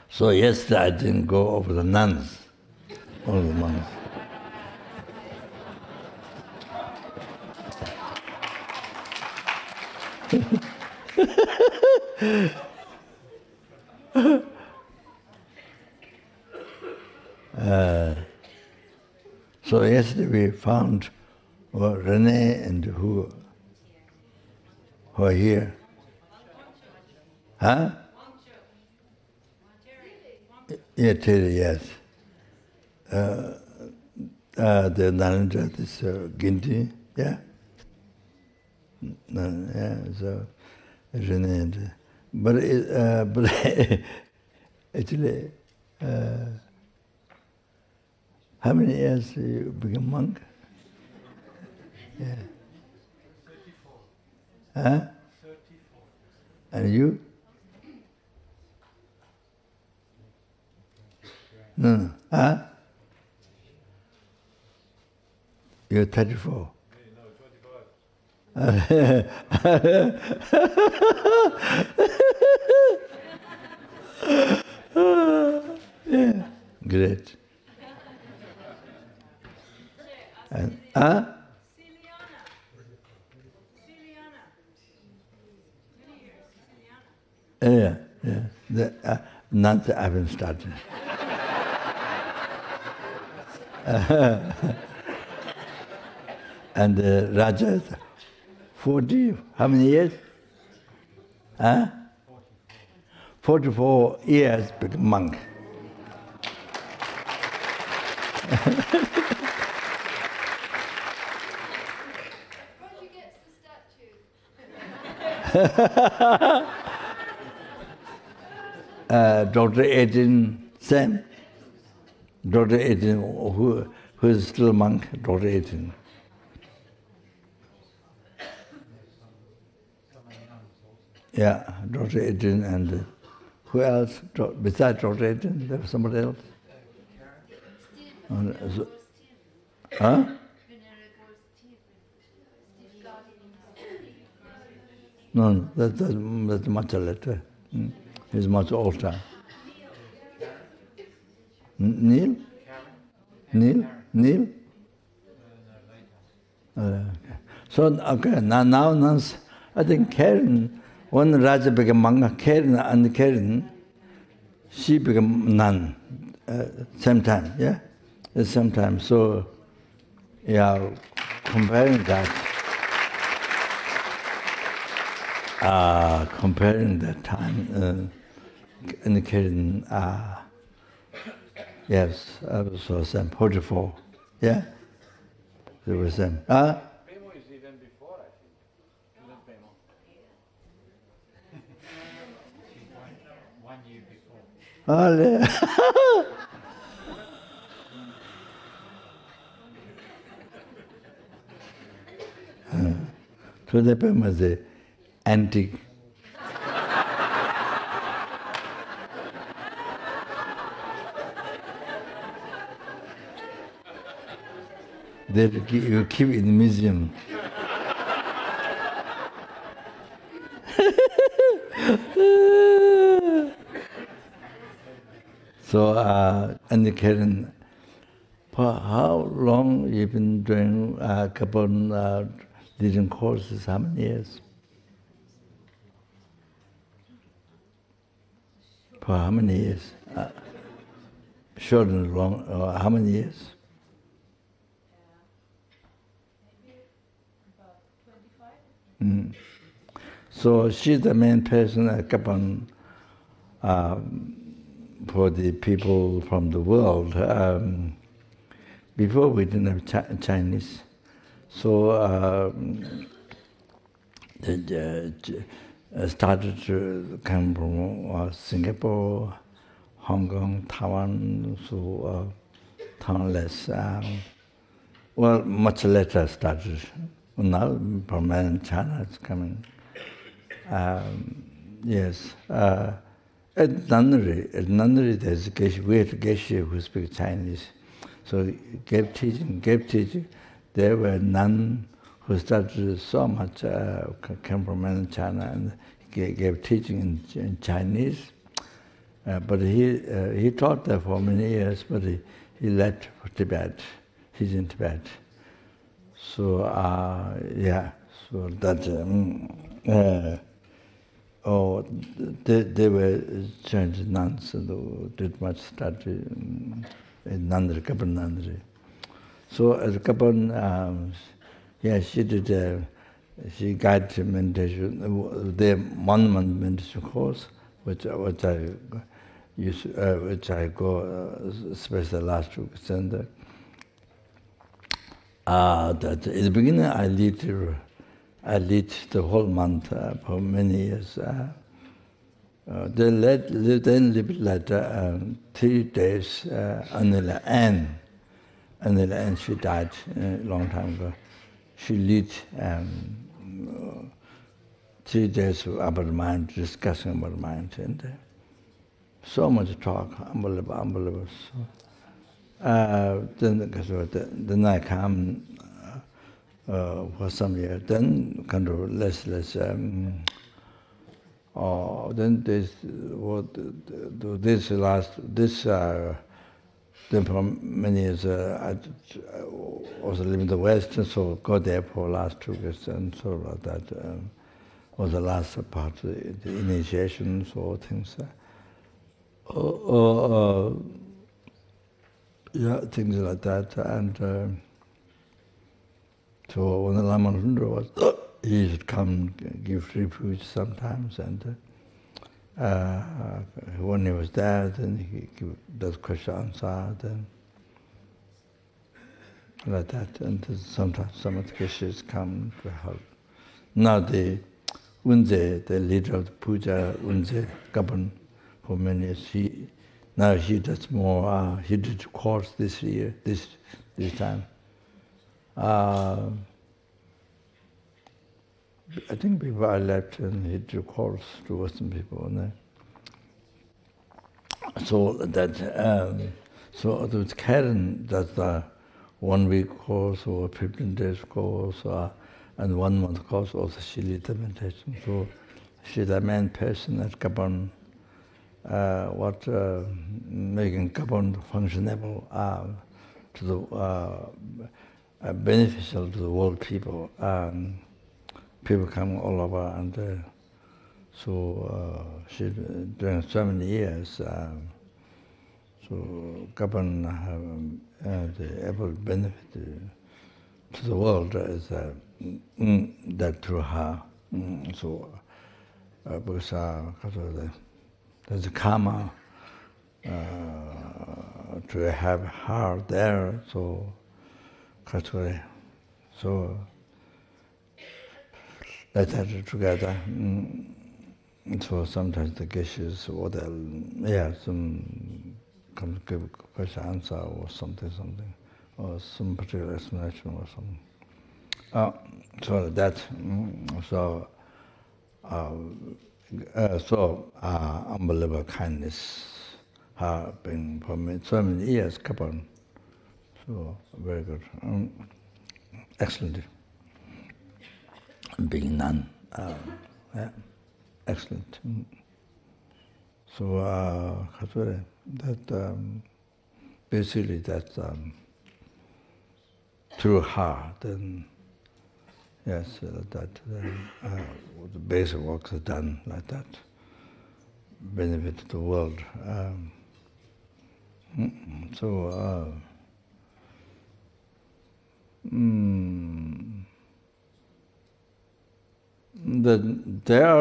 So yesterday I didn't go over the nuns, all the monks. So yesterday we found Renee and who are here. Huh? Yeah, Terry, yes. The Narendra, this Ginti, yeah? Yeah, so Renee and... But actually, how many years you become monk? Yeah. 34. Huh? 34. And you? No. Huh? You're 34. No, 25. Yeah, great. And, huh? Yeah. Not I haven't started. And Raja, 40, how many years? Huh? 44 years, become monk. Roger gets the statue. Dr. Edin, Sam? Dr. Edin, who is still a monk, Dr. Edin. Yeah, Dr. Edin and who else? Besides Dr. Edin, there was somebody else? Huh? No, that's much later. He's much older. Neil? Neil? Okay. So, okay, now, I think Karen, when Raja became monk, Karen, she became nun, same time, yeah? At the same time. So, yeah, comparing that time, and Karen, yes, I was same, 44, yeah? It was same. Pemo is even before, I think. Even Pemo. 1 year before. So the Pemo is the antique. That you keep in the museum. So, and Karen, for how long you've been doing a couple leading courses? How many years? For how many years? Short and long, how many years? So she's the main person at Kapan for the people from the world. Before we didn't have Chinese, so they started to come from Singapore, Hong Kong, Taiwan, so Taiwan less. Well, much later started. Now, from mainland China, it's coming. Yes. At nunnery, there's a geshe, we had a geshe who speaks Chinese. So gave teaching. There were nuns who started so much, came from mainland China, and gave teaching in Chinese, but he taught there for many years, but he left for Tibet. He's in Tibet. So yeah, so that they were Chinese nuns who did much study in Nandri, Kapan Nandri. So as Kapan, yeah, she did. She guided meditation, the monument meditation course, which I use, which I go, especially last week. And that in the beginning I lead the whole month for many years. Then later 3 days Anila Anne, she died a long time ago. She lead 3 days about mind, discussing about mind, and so much talk, unbelievable. So, then I come for some years. Then kind of less. Then then for many years I was living in the West, so go there for last 2 years, and sort of like that was the last part, the initiations or things. Yeah, things like that. And so when the Lama was, he should come give refuge sometimes, and when he was there, then he does question answer, then like that. And sometimes some of the Keshis come to help. Now the Unze, the leader of the puja, Unze Kapan, for many years, now he does more. He did a course this year, this time. I think before I left, and he did a course to Western people. And so that, so with Karen, that's a 1 week course or 15 days course, and 1 month course. Also, she leads the meditation. So she's the main person at Kapan. Making Kapan functionable to the beneficial to the world people. People come all over, and so she during so many years. So Kapan the able benefit to the world is that through her. So because there's a karma to have her there, so let's have it together. So sometimes the geshes or some give question answer or something, or some particular explanation or something. So that unbelievable kindness have been for me so many years, Kapan. So very good, excellent. Being none, yeah, excellent. So that basically that through her, then yes, that the basic works are done like that, benefit to the world. There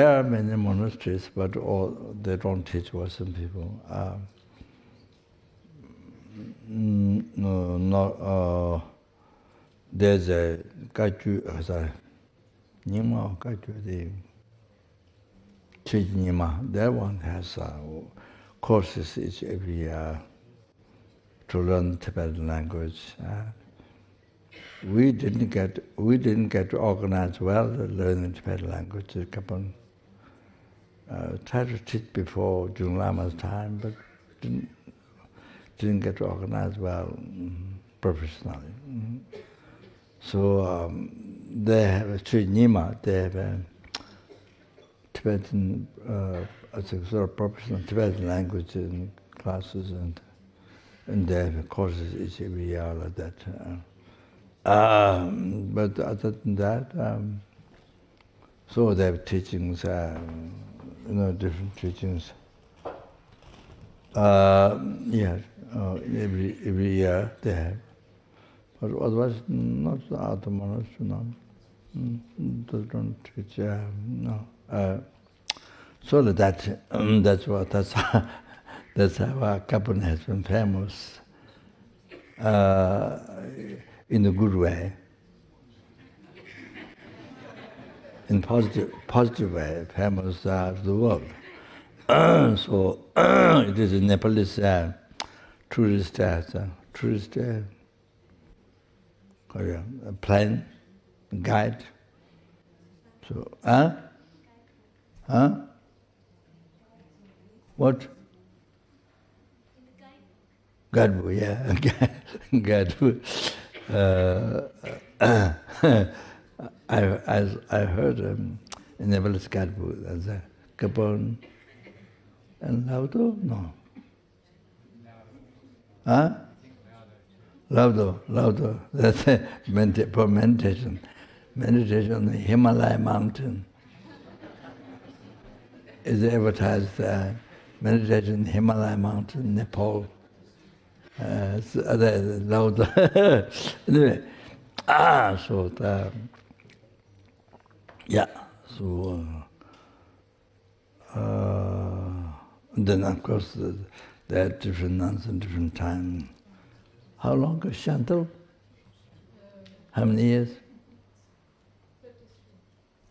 are many monasteries, but all they don't teach Western people. There's a Gaiju, as a Nima Gaiju, the Nima. That one has courses every year to learn Tibetan language. We didn't get organized well learning Tibetan language at Kapan. Tried to teach before during Lama's time, but didn't get organized well professionally. So they have a street Nima, they have a Tibetan, as a sort of professional Tibetan language in classes, and they have courses each every year like that. But other than that, so they have teachings, different teachings. Every year they have. But otherwise, not the other monasteries, they don't teach, no. So that's how our Kapun has been famous in a good way, in positive way, famous to the world. So it is a Nepalese tourist plan, guide. So, what? Guidebook, yeah, guidebook. I heard in Nepalese guidebook there's a Kapon and Laudo? No. Laudo. That's for meditation. Meditation on the Himalaya mountain is advertised. Meditation in the Himalaya mountain, Nepal. Laudo. Anyway, so yeah. So then of course there are different nuns and different time. How long is Chantal? How many years?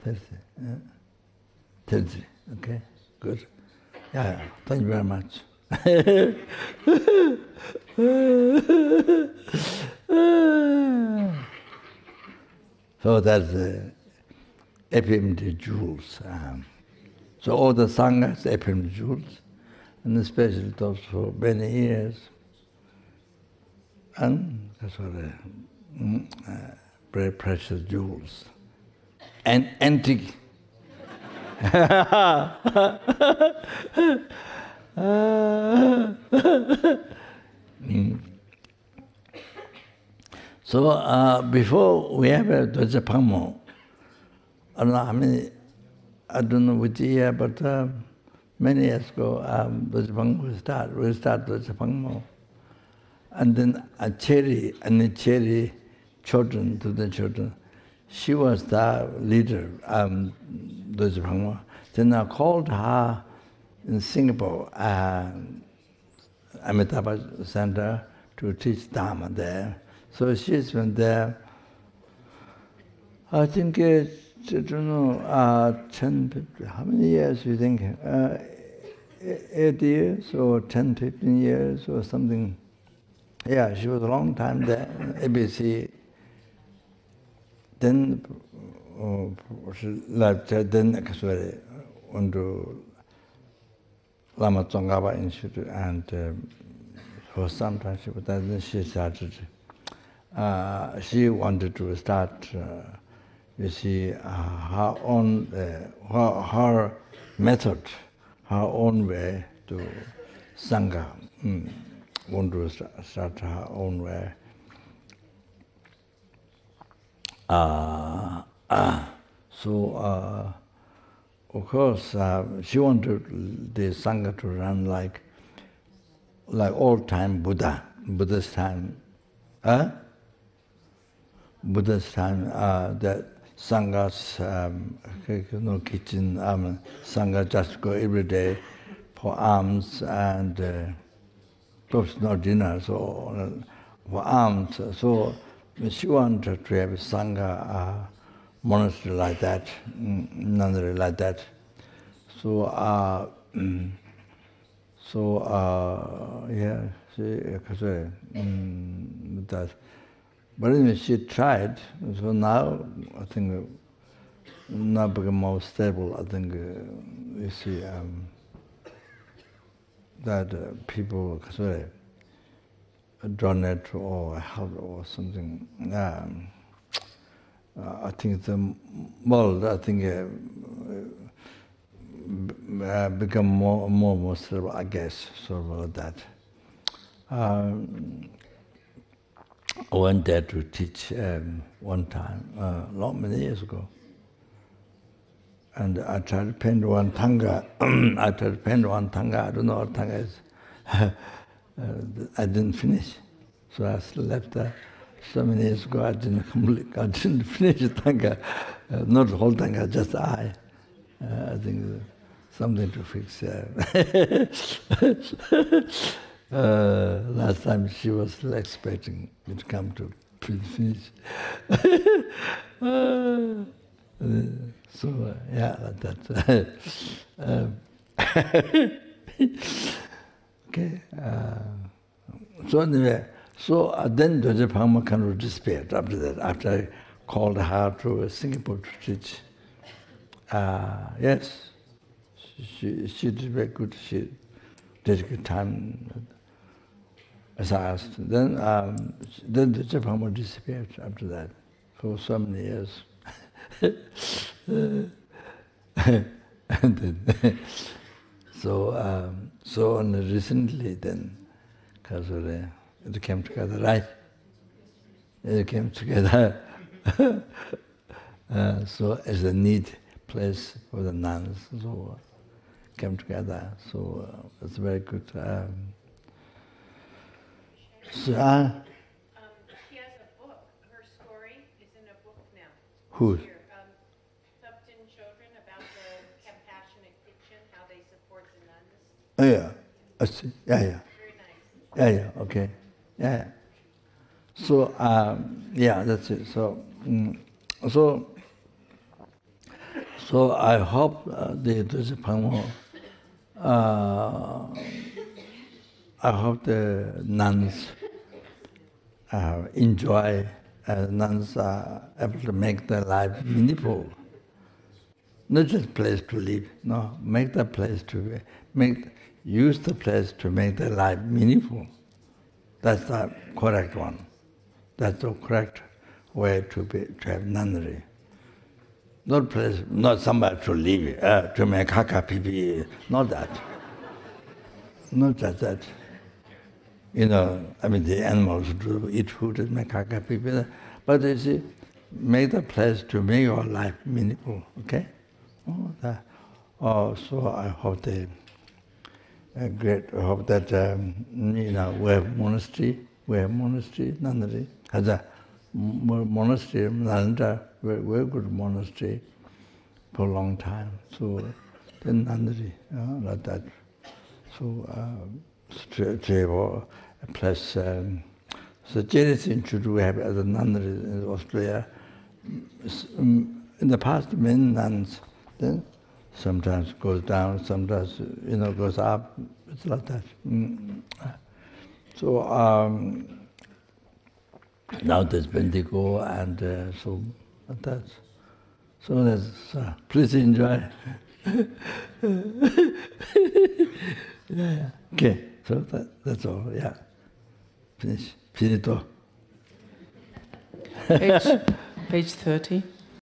30. 30. Okay, good. Yeah, thank you very much. So that's the FPMT jewels. So all the sanghas, FPMT jewels, and especially those for many years. And that's what very precious jewels. And antique. So before we have a Dwajapangmo, I don't know which year, but many years ago, Dwajapangmo we start Dwajapangmo. And then a Cherry, children, to the children, she was the leader, Dwajapangmo. Then I called her in Singapore, Amitabha Center, to teach Dharma there. So she's been there, I think, I don't know, 10, 15, how many years do you think? 8 years or 10, 15 years or something. Yeah, she was a long time there, ABC. Then she left, then actually went to Lama Zopa Institute, and for some time she was there. Then she started. She wanted to start, you see, her own, her method, her own way to Sangha. Want to start her own way. So, of course, she wanted the Sangha to run like old time Buddha's time. Buddha's time, that Sanghas, no kitchen, Sangha just go every day for alms and perhaps no dinner, so for alms. So she wanted to have a Sangha monastery like that, nunnery like that. So, yeah, that. But anyway, she tried. So now, I think, now become more stable. I think you see that people donate or help or something. I think the world, become more sort of, I guess, sort of that. I went there to teach one time, many years ago. And I tried to paint one tanga. I don't know what tanga is. I didn't finish. So I left there. So many years ago, I didn't finish the tanga. Not the whole tanga, just eye. I think something to fix. Last time she was still expecting me to come to finish. So that's okay. So anyway, then Dojé Phangma kind of disappeared after that. After I called her to Singapore to teach. Yes, she did very good. She dedicated time, as I asked. Then Dojé Phangma disappeared after that for so many years. And then, so only recently then, because it came together, right? It came together. So as a neat place for the nuns, so came together. So it's very good. She has a book. Her story is in a book now. Who? Here, Tubton children about the compassionate kitchen, how they support the nuns. Oh yeah, I see. Yeah. Very nice. Yeah. Okay. Yeah. So that's it. So I hope the Dojé Phangma. I hope the nuns enjoy. Nuns are able to make their life meaningful. Not just place to live. No, make the place to use the place to make their life meaningful. That's the correct one. That's the correct way to have nunnery. Not place, not somewhere to live, to make haka pipi, not that. Not just that. The animals do eat food and make haka pipi, but you see, make the place to make your life meaningful, okay? So I hope they great. I hope that we have monastery, nunnery. Has a monastery, Nalanda, very good monastery for a long time. So then nunnery, like that. So a place. So Jenison should we have as a nunnery in Australia. In the past, many nuns then. Sometimes goes down, sometimes goes up. It's like that. So now there's Bendigo, and so that's. So that's. Please enjoy. Yeah. Okay. So that's all. Yeah. Finish. Finito. Page 30.